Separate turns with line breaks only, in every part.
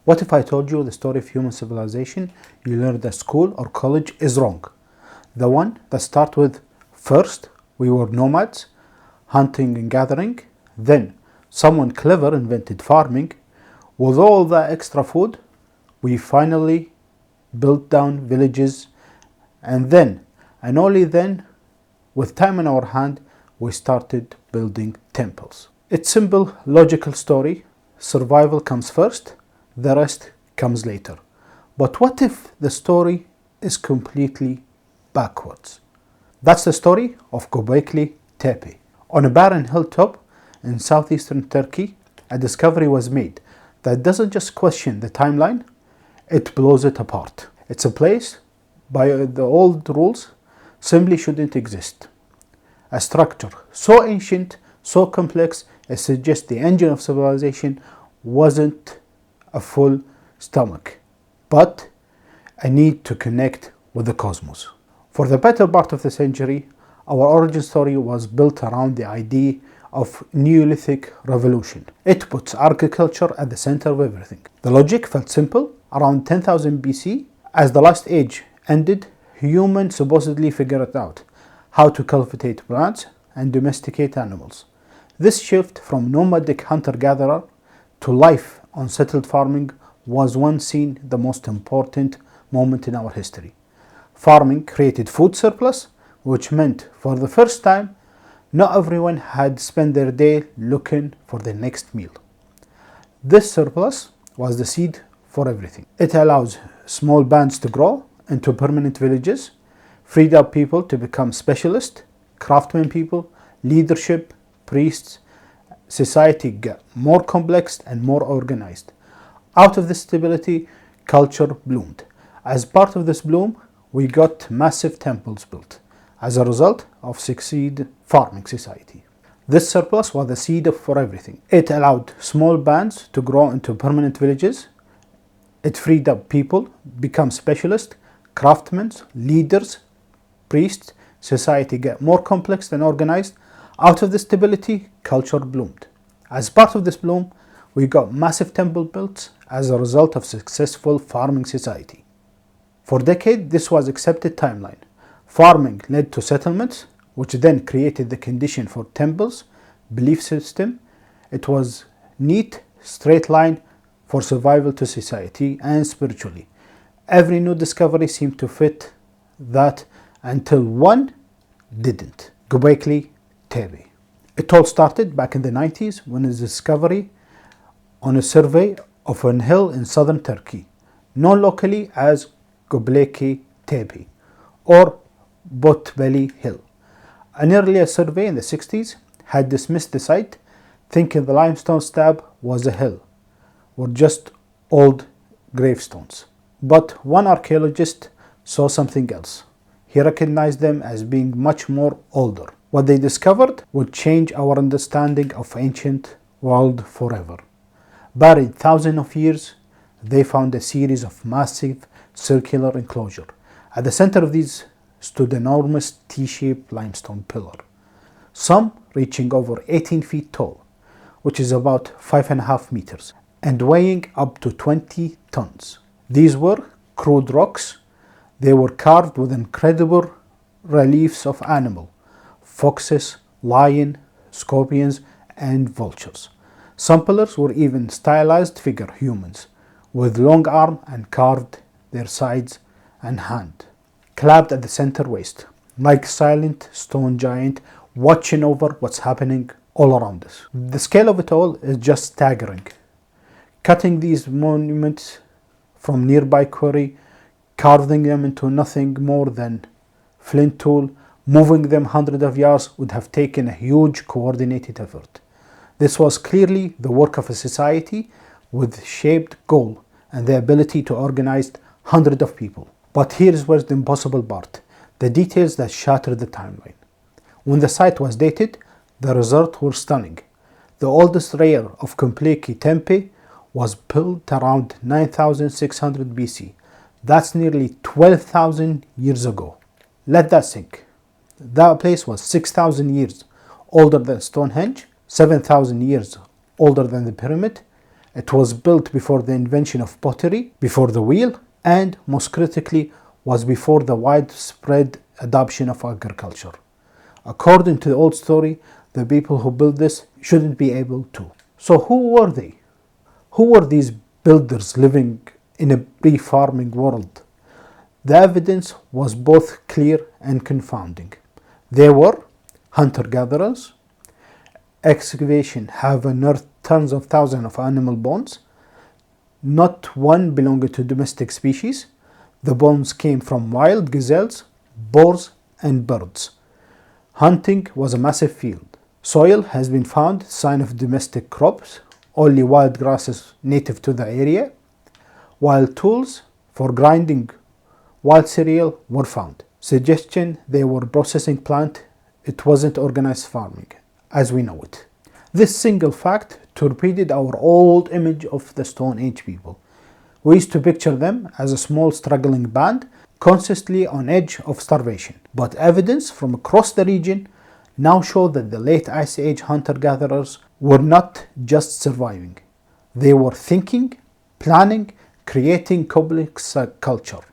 What if I told you the story of human civilization you learned at school or college is wrong? The one that starts with first we were nomads, hunting and gathering, then someone clever invented farming. With all that extra food, we finally built down villages, and then, and only then, with time in our hand, we started building temples. It's simple, logical story. Survival comes first, the rest comes later. But what if the story is completely backwards? That's the story of Göbeklitepe. On a barren hilltop in southeastern Turkey, a discovery was made that doesn't just question the timeline, it blows it apart. It's a place, by the old rules, simply shouldn't exist. A structure so ancient, so complex, it suggests the engine of civilization wasn't a full stomach, but a need to connect with the cosmos. For the better part of the century, our origin story was built around the idea of Neolithic revolution. It puts agriculture at the center of everything. The logic felt simple. Around 10,000 BC, as the last age ended, humans supposedly figured out how to cultivate plants and domesticate animals. This shift from nomadic hunter-gatherer to life on settled farming was once seen the most important moment in our history. Farming created food surplus, which meant for the first time, not everyone had spent their day looking for the next meal. This surplus was the seed for everything. It allows small bands to grow into permanent villages, freed up people to become specialists, craftsmen people, leadership, priests. Society got more complex and more organized. Out of this stability, culture bloomed. As part of this bloom, we got massive temples built as a result of succeed farming society. This surplus was the seed for everything. It allowed small bands to grow into permanent villages. It freed up people, become specialists, craftsmen, leaders, priests. Society got more complex and organized. Out of this stability, culture bloomed. As part of this bloom, we got massive temple built as a result of successful farming society. For decades, this was accepted timeline. Farming led to settlements, which then created the condition for temples, belief system. It was neat, straight line for survival to society and spiritually. Every new discovery seemed to fit that until one didn't. Göbeklitepe. It all started back in the 90s when a discovery on a survey of an hill in southern Turkey, known locally as Göbeklitepe or Potbelly Hill. An earlier survey in the 60s had dismissed the site, thinking the limestone slab was a hill, or just old gravestones. But one archaeologist saw something else. He recognized them as being much more older. What they discovered would change our understanding of ancient world forever. Buried thousands of years, they found a series of massive circular enclosure. At the center of these stood an enormous T-shaped limestone pillar, some reaching over 18 feet tall, which is about 5.5 meters, and weighing up to 20 tons. These were crude rocks. They were carved with incredible reliefs of animals, foxes, lion, scorpions, and vultures. Some pillars were even stylized figure humans, with long arms and carved their sides and hand, clapped at the center waist, like silent stone giant watching over what's happening all around us. The scale of it all is just staggering. Cutting these monuments from nearby quarry, carving them into nothing more than flint tool, moving them hundreds of yards would have taken a huge coordinated effort. This was clearly the work of a society with shaped goal and the ability to organize hundreds of people. But here's where the impossible part, the details that shattered the timeline. When the site was dated, the results were stunning. The oldest layer of Göbeklitepe was built around 9600 BC. That's nearly 12,000 years ago. Let that sink. That place was 6,000 years older than Stonehenge, 7,000 years older than the pyramid, It was built before the invention of pottery, before the wheel, and most critically, was before the widespread adoption of agriculture. According to the old story, the people who built this shouldn't be able to. So who were they? Who were these builders living in a pre-farming world? The evidence was both clear and confounding. They were hunter-gatherers. Excavation have unearthed tons of thousands of animal bones, not one belonging to domestic species. The bones came from wild gazelles, boars, and birds. Hunting was a massive field. Soil has been found, sign of domestic crops, only wild grasses native to the area. Wild tools for grinding wild cereal were found. Suggestion they were processing plant. It wasn't organized farming as we know it. This single fact torpedoed our old image of the Stone Age people. We used to picture them as a small struggling band constantly on edge of starvation. But evidence from across the region now show that the late Ice Age hunter-gatherers were not just surviving. They were thinking, planning, creating complex culture.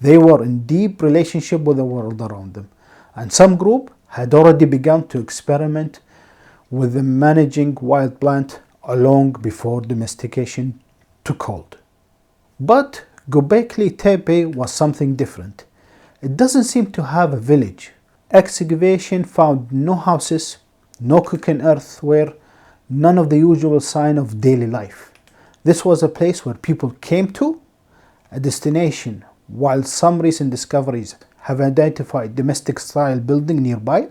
They were in deep relationship with the world around them, and some group had already begun to experiment with the managing wild plant long before domestication took hold. But Göbeklitepe was something different. It doesn't seem to have a village. Excavation found no houses, no cooking earthware, none of the usual sign of daily life. This was a place where people came to, a destination. While some recent discoveries have identified domestic style building nearby,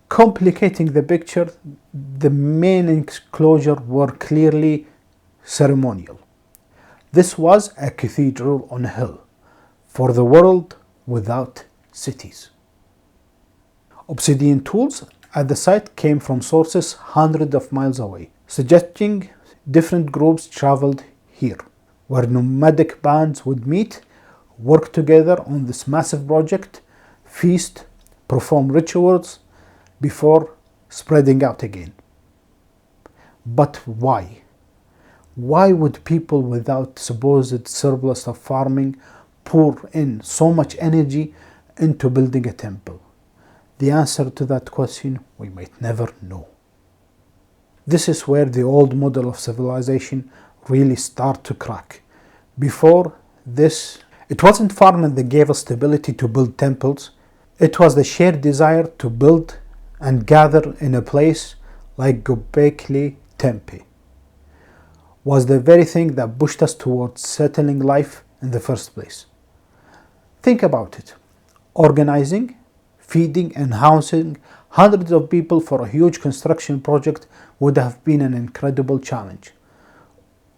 complicating the picture, the main enclosure were clearly ceremonial. This was a cathedral on a hill for the world without cities. Obsidian tools at the site came from sources hundreds of miles away, suggesting different groups traveled here, where nomadic bands would meet, work together on this massive project, feast, perform rituals before spreading out again. But why? Why would people without supposed surplus of farming pour in so much energy into building a temple? The answer to that question we might never know. This is where the old model of civilization really starts to crack. Before this, it wasn't farming that gave us the ability to build temples. It was the shared desire to build and gather in a place like Göbeklitepe. Was the very thing that pushed us towards settling life in the first place. Think about it. Organizing, feeding and housing hundreds of people for a huge construction project would have been an incredible challenge.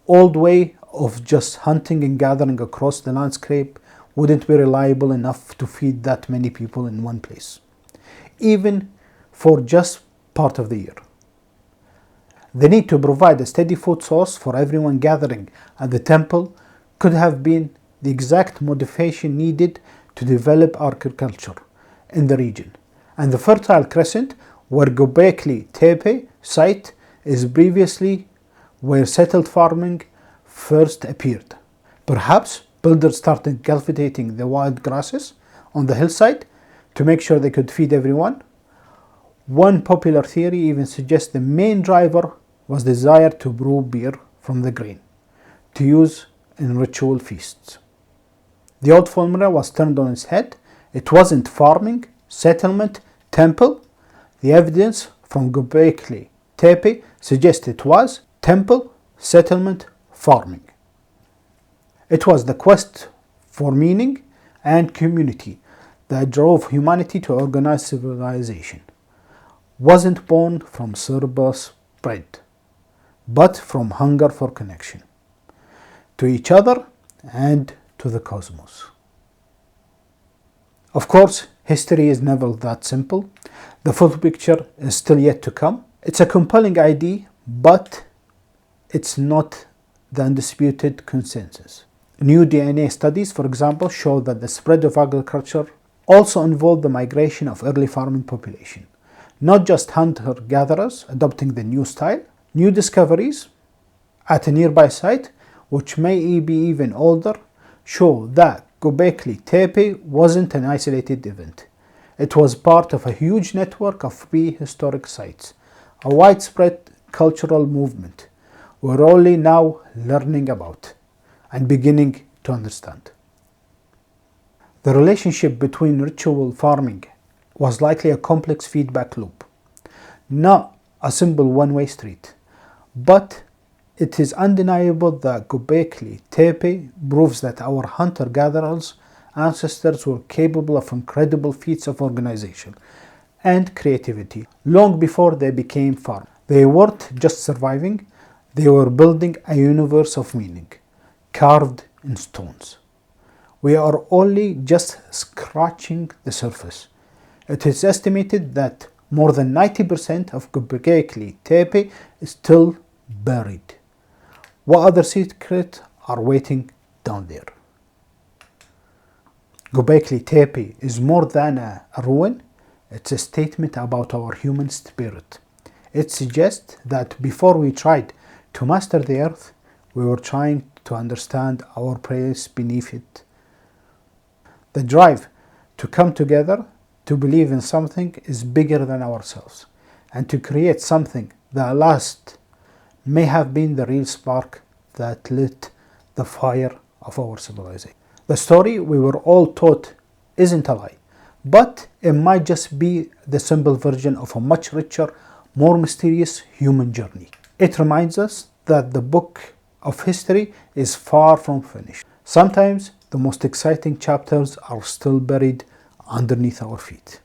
Old way of just hunting and gathering across the landscape wouldn't be reliable enough to feed that many people in one place, even for just part of the year. The need to provide a steady food source for everyone gathering at the temple could have been the exact motivation needed to develop agriculture in the region. And the Fertile Crescent, where Göbeklitepe site is previously where settled farming first appeared. Perhaps builders started cultivating the wild grasses on the hillside to make sure they could feed everyone. One popular theory even suggests the main driver was desire to brew beer from the grain to use in ritual feasts. The old formula was turned on its head. It wasn't farming, settlement, temple. The evidence from Göbeklitepe suggests it was temple, settlement, farming. It was the quest for meaning and community that drove humanity to organize civilization. Wasn't born from surplus bread, but from hunger for connection to each other and to the cosmos. Of course, history is never that simple. The full picture is still yet to come. It's a compelling idea, but it's not the undisputed consensus. New DNA studies, for example, show that the spread of agriculture also involved the migration of early farming population. Not just hunter-gatherers adopting the new style. New discoveries at a nearby site, which may be even older, show that Göbeklitepe wasn't an isolated event. It was part of a huge network of prehistoric sites, a widespread cultural movement we're only now learning about and beginning to understand. The relationship between ritual farming was likely a complex feedback loop, not a simple one-way street, but it is undeniable that Göbeklitepe proves that our hunter-gatherers ancestors were capable of incredible feats of organization and creativity long before they became farmers. They weren't just surviving, they were building a universe of meaning, carved in stones. We are only just scratching the surface. It is estimated that more than 90% of Göbeklitepe is still buried. What other secrets are waiting down there? Göbeklitepe is more than a ruin, it's a statement about our human spirit. It suggests that before we tried to master the earth, we were trying to understand our place beneath it. The drive to come together, to believe in something is bigger than ourselves, and to create something that lasts may have been the real spark that lit the fire of our civilization. The story we were all taught isn't a lie, but it might just be the simple version of a much richer, more mysterious human journey. It reminds us that the book of history is far from finished. Sometimes the most exciting chapters are still buried underneath our feet.